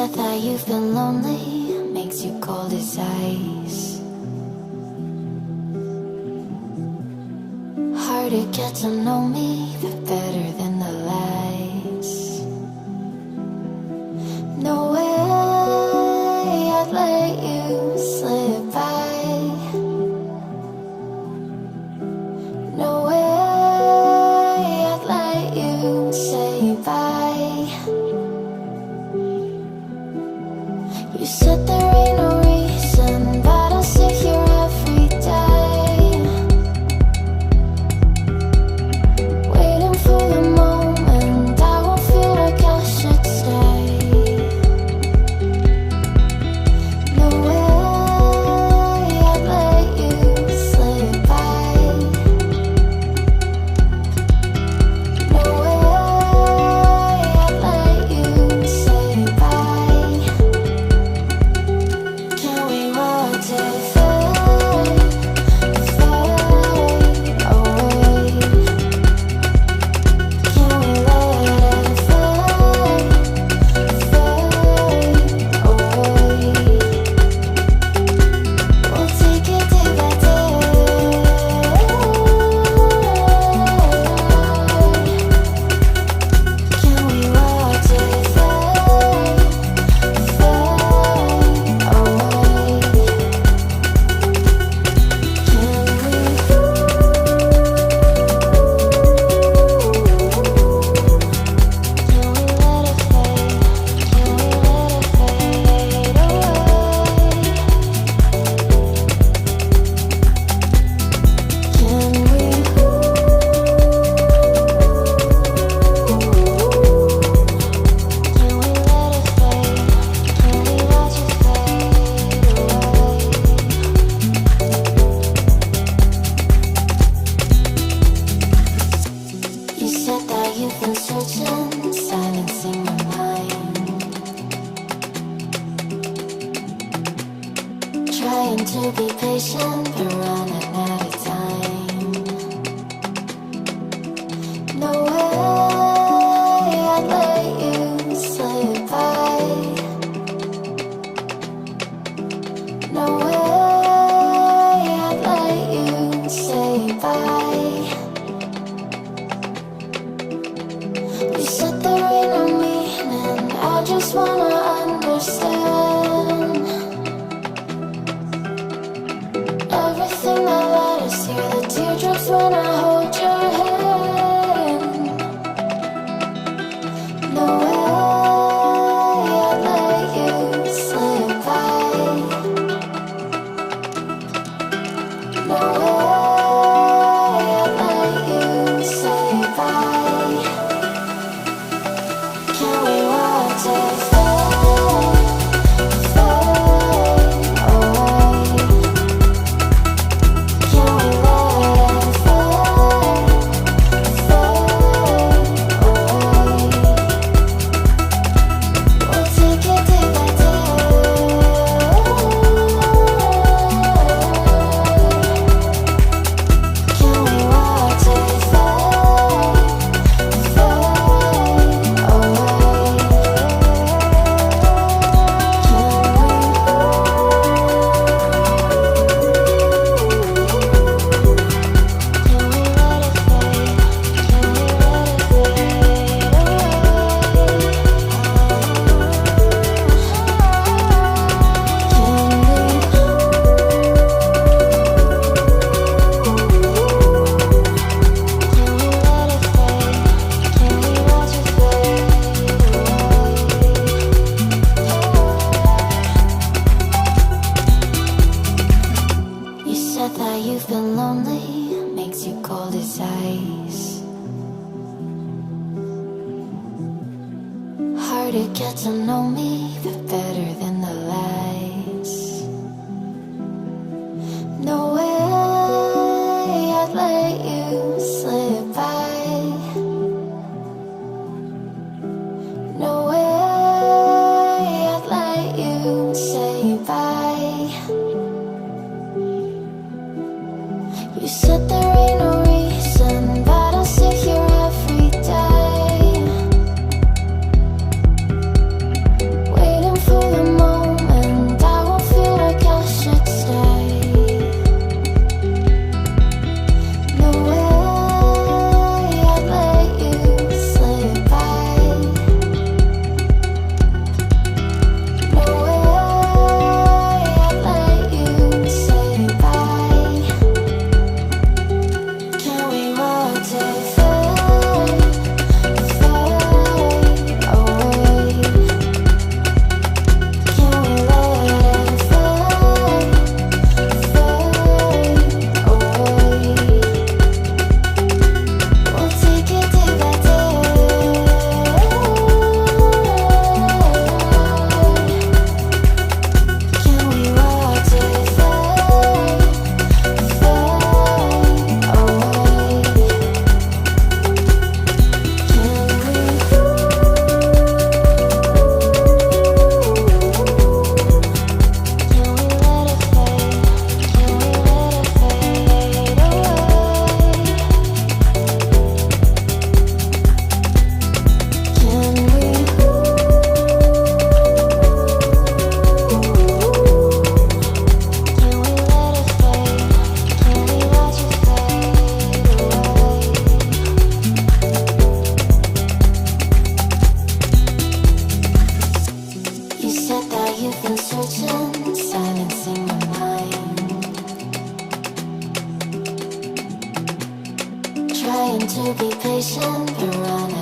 said that you've been lonely, makes you cold as ice. Hard to get to know me, but better than the lies. No way I'd let you slip by. No way I'd let you say bye. You said there ain't no reason, but I'll sit here every day, waiting for the moment I won't feel like I should stay. No way I'd let you slip by. No way I'd let you say bye. Can we watch it fade, fade away? Can we let it fade, fade away? We'll take it day by day. Can we watch it fade, fade away? You said that you've been searching, silencing your mind, trying to be patient, but running out of time. No way I'd let you slip by. No way I'd let you say bye. You said there ain't no meaning, I just wanna understand everything that led us here, the teardrops when I hold your hand. No way I'd let you slip by. No way I'd let you say bye. Can we watch it fade, fade away? Can we let it fade, fade away? We'll take it day by day. Can we watch it fade, fade away? You said that you've been lonely, makes you cold as ice. Hard to get to know me, but better than the lies. No way I'd let you slip by. No way I'd let you say bye. You said there ain't no reason, but I'll sit here every day, waiting said that you've been searching, silencing your mind, trying to be patient but running